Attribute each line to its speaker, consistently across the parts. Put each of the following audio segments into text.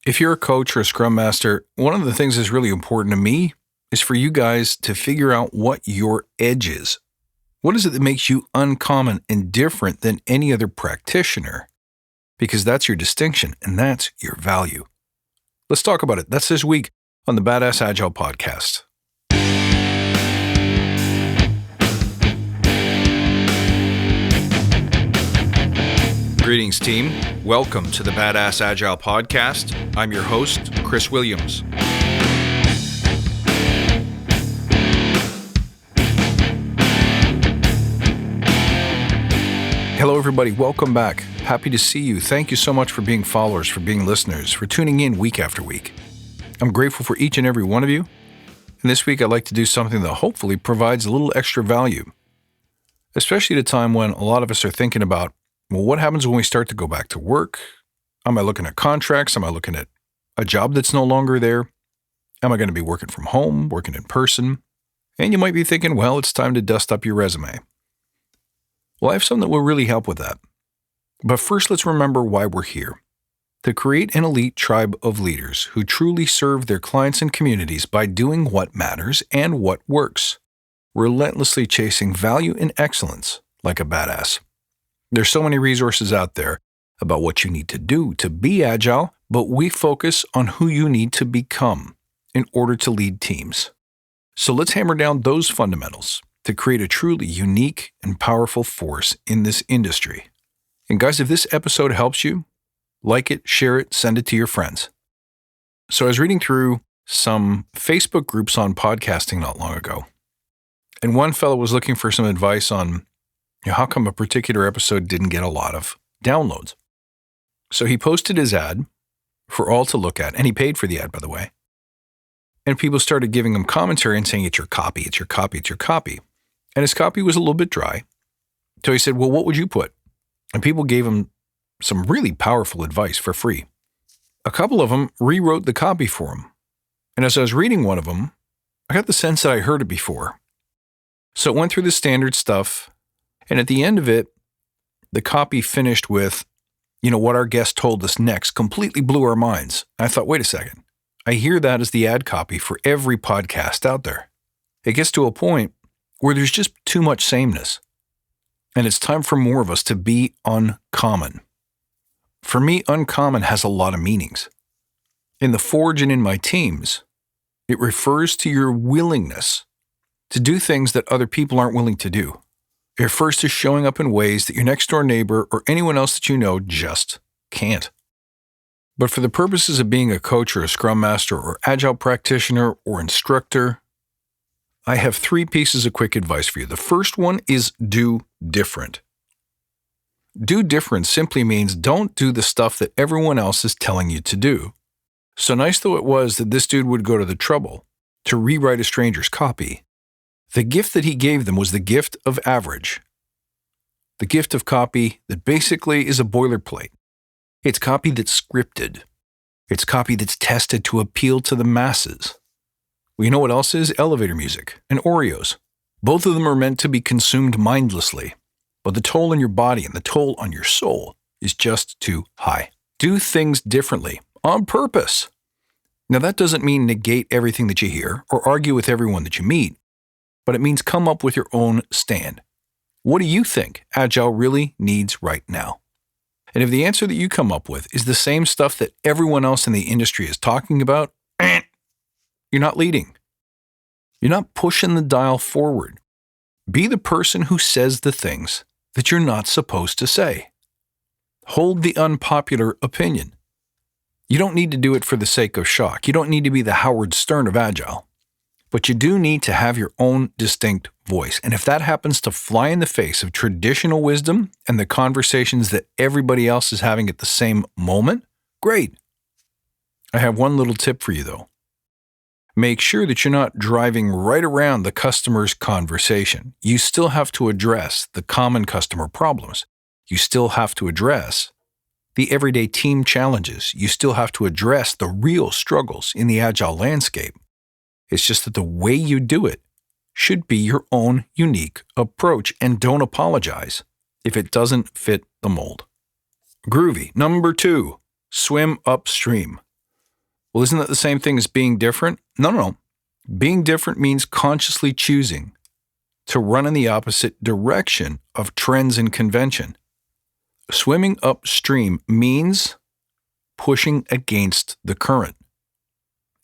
Speaker 1: If you're a coach or a scrum master, one of the things that's really important to me is for you guys to figure out what your edge is. What is it that makes you uncommon and different than any other practitioner? Because that's your distinction and that's your value. Let's talk about it. That's this week on the Badass Agile podcast. Greetings, team. Welcome to the Badass Agile podcast. I'm your host, Chris Williams. Hello, everybody. Welcome back. Happy to see you. Thank you so much for being followers, for being listeners, for tuning in week after week. I'm grateful for each and every one of you. And this week, I'd like to do something that hopefully provides a little extra value, especially at a time when a lot of us are thinking about, well, what happens when we start to go back to work? Am I looking at contracts? Am I looking at a job that's no longer there? Am I going to be working from home, working in person? And you might be thinking, well, it's time to dust up your resume. Well, I have something that will really help with that. But first, let's remember why we're here. To create an elite tribe of leaders who truly serve their clients and communities by doing what matters and what works, relentlessly chasing value and excellence like a badass. There's so many resources out there about what you need to do to be agile, but we focus on who you need to become in order to lead teams. So let's hammer down those fundamentals to create a truly unique and powerful force in this industry. And guys, if this episode helps you, like it, share it, send it to your friends. So I was reading through some Facebook groups on podcasting not long ago, and one fellow was looking for some advice on how come a particular episode didn't get a lot of downloads. So he posted his ad for all to look at, and he paid for the ad, by the way. And people started giving him commentary and saying, it's your copy, it's your copy, it's your copy. And his copy was a little bit dry. So he said, well, what would you put? And people gave him some really powerful advice for free. A couple of them rewrote the copy for him. And as I was reading one of them, I got the sense that I heard it before. So it went through the standard stuff. And at the end of it, the copy finished with, what our guest told us next completely blew our minds. I thought, wait a second. I hear that as the ad copy for every podcast out there. It gets to a point where there's just too much sameness. And it's time for more of us to be uncommon. For me, uncommon has a lot of meanings. In the Forge and in my teams, it refers to your willingness to do things that other people aren't willing to do. It refers to showing up in ways that your next door neighbor or anyone else that you know just can't. But for the purposes of being a coach or a scrum master or agile practitioner or instructor, I have 3 pieces of quick advice for you. The first one is do different. Do different simply means don't do the stuff that everyone else is telling you to do. So nice though it was that this dude would go to the trouble to rewrite a stranger's copy, the gift that he gave them was the gift of average. The gift of copy that basically is a boilerplate. It's copy that's scripted. It's copy that's tested to appeal to the masses. Well, you know what else is? Elevator music and Oreos. Both of them are meant to be consumed mindlessly, but the toll on your body and the toll on your soul is just too high. Do things differently on purpose. Now that doesn't mean negate everything that you hear or argue with everyone that you meet, but it means come up with your own stand. What do you think Agile really needs right now? And if the answer that you come up with is the same stuff that everyone else in the industry is talking about, you're not leading. You're not pushing the dial forward. Be the person who says the things that you're not supposed to say. Hold the unpopular opinion. You don't need to do it for the sake of shock. You don't need to be the Howard Stern of Agile. But you do need to have your own distinct voice. And if that happens to fly in the face of traditional wisdom and the conversations that everybody else is having at the same moment, great. I have one little tip for you though. Make sure that you're not driving right around the customer's conversation. You still have to address the common customer problems. You still have to address the everyday team challenges. You still have to address the real struggles in the Agile landscape. It's just that the way you do it should be your own unique approach, and don't apologize if it doesn't fit the mold. Groovy. Number 2, swim upstream. Well, isn't that the same thing as being different? No. Being different means consciously choosing to run in the opposite direction of trends and convention. Swimming upstream means pushing against the current.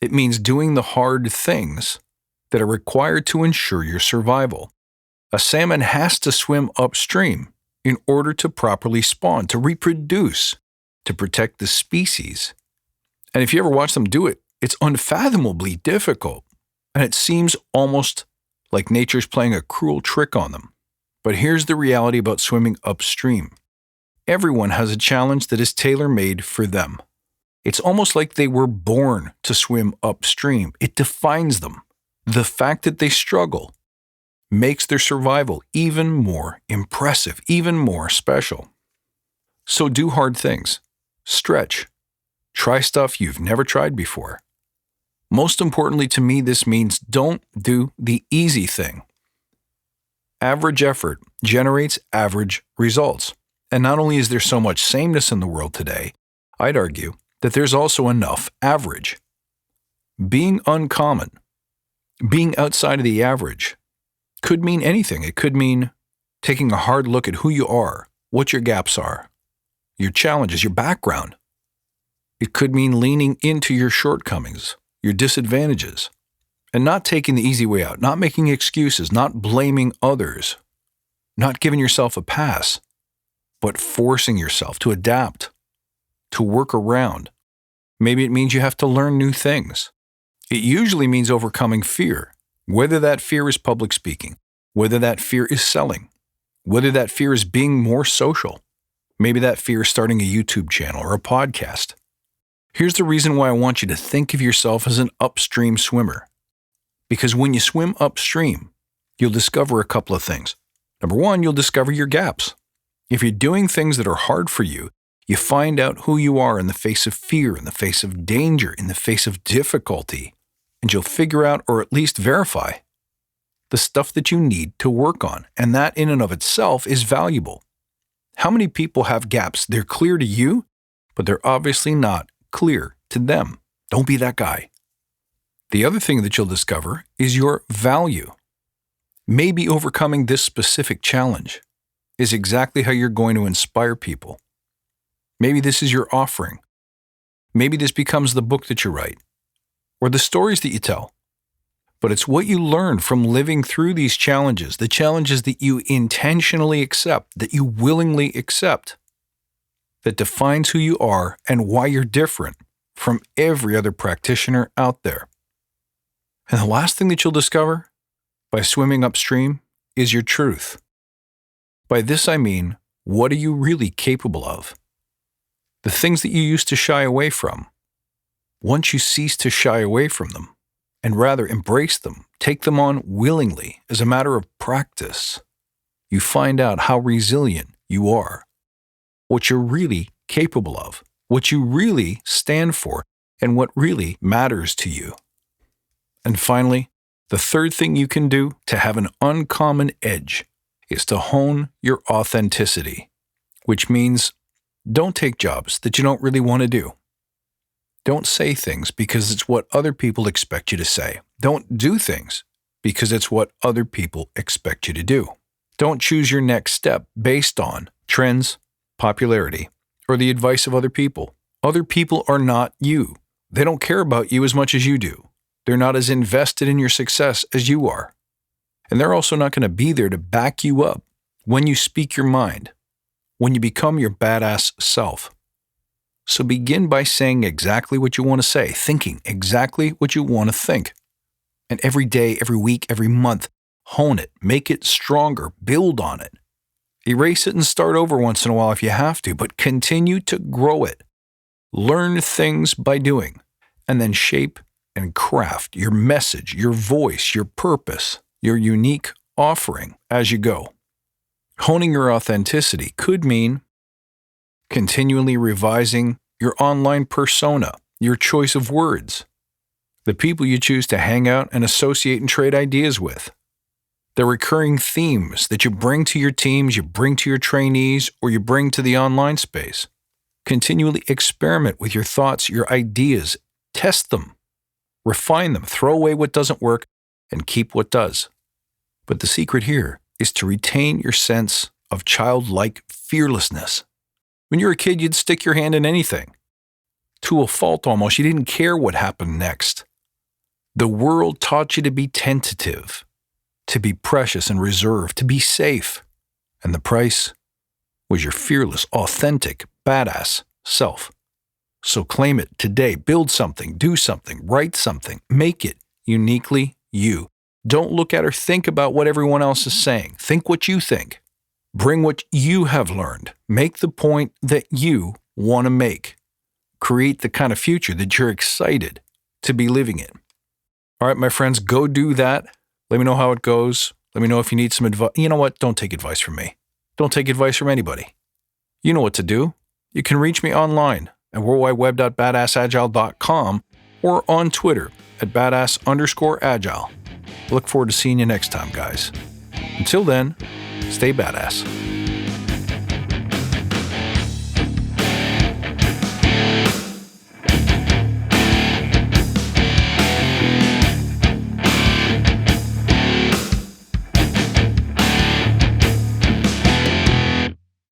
Speaker 1: It means doing the hard things that are required to ensure your survival. A salmon has to swim upstream in order to properly spawn, to reproduce, to protect the species. And if you ever watch them do it, it's unfathomably difficult, and it seems almost like nature's playing a cruel trick on them. But here's the reality about swimming upstream. Everyone has a challenge that is tailor-made for them. It's almost like they were born to swim upstream. It defines them. The fact that they struggle makes their survival even more impressive, even more special. So do hard things. Stretch. Try stuff you've never tried before. Most importantly to me, this means don't do the easy thing. Average effort generates average results. And not only is there so much sameness in the world today, I'd argue that there's also enough average. Being uncommon, being outside of the average, could mean anything. It could mean taking a hard look at who you are, what your gaps are, your challenges, your background. It could mean leaning into your shortcomings, your disadvantages, and not taking the easy way out, not making excuses, not blaming others, not giving yourself a pass, but forcing yourself to adapt, to work around. Maybe it means you have to learn new things. It usually means overcoming fear, whether that fear is public speaking, whether that fear is selling, whether that fear is being more social. Maybe that fear is starting a YouTube channel or a podcast. Here's the reason why I want you to think of yourself as an upstream swimmer. Because when you swim upstream, you'll discover a couple of things. Number one, you'll discover your gaps. If you're doing things that are hard for you, you find out who you are in the face of fear, in the face of danger, in the face of difficulty, and you'll figure out, or at least verify, the stuff that you need to work on. And that in and of itself is valuable. How many people have gaps? They're clear to you, but they're obviously not clear to them. Don't be that guy. The other thing that you'll discover is your value. Maybe overcoming this specific challenge is exactly how you're going to inspire people. Maybe this is your offering. Maybe this becomes the book that you write or the stories that you tell. But it's what you learn from living through these challenges, the challenges that you intentionally accept, that you willingly accept, that defines who you are and why you're different from every other practitioner out there. And the last thing that you'll discover by swimming upstream is your truth. By this I mean, what are you really capable of? The things that you used to shy away from. Once you cease to shy away from them, and rather embrace them, take them on willingly as a matter of practice, you find out how resilient you are, what you're really capable of, what you really stand for, and what really matters to you. And finally, the third thing you can do to have an uncommon edge is to hone your authenticity, which means don't take jobs that you don't really want to do. Don't say things because it's what other people expect you to say. Don't do things because it's what other people expect you to do. Don't choose your next step based on trends, popularity, or the advice of other people. Other people are not you. They don't care about you as much as you do. They're not as invested in your success as you are. And they're also not going to be there to back you up when you speak your mind, when you become your badass self. So begin by saying exactly what you want to say, thinking exactly what you want to think. And every day, every week, every month, hone it, make it stronger, build on it. Erase it and start over once in a while if you have to, but continue to grow it. Learn things by doing, and then shape and craft your message, your voice, your purpose, your unique offering as you go. Honing your authenticity could mean continually revising your online persona, your choice of words, the people you choose to hang out and associate and trade ideas with, the recurring themes that you bring to your teams, you bring to your trainees, or you bring to the online space. Continually experiment with your thoughts, your ideas, Test them. Refine them. Throw away what doesn't work and keep what does. But the secret here is to retain your sense of childlike fearlessness. When you were a kid, you'd stick your hand in anything. To a fault almost, you didn't care what happened next. The world taught you to be tentative, to be precious and reserved, to be safe. And the price was your fearless, authentic, badass self. So claim it today. Build something, do something, write something, make it uniquely you. Don't look at or think about what everyone else is saying. Think what you think. Bring what you have learned. Make the point that you want to make. Create the kind of future that you're excited to be living in. All right, my friends, go do that. Let me know how it goes. Let me know if you need some advice. You know what? Don't take advice from me. Don't take advice from anybody. You know what to do. You can reach me online at worldwideweb.badassagile.com or on Twitter at badass_agile. Look forward to seeing you next time, guys. Until then, stay badass.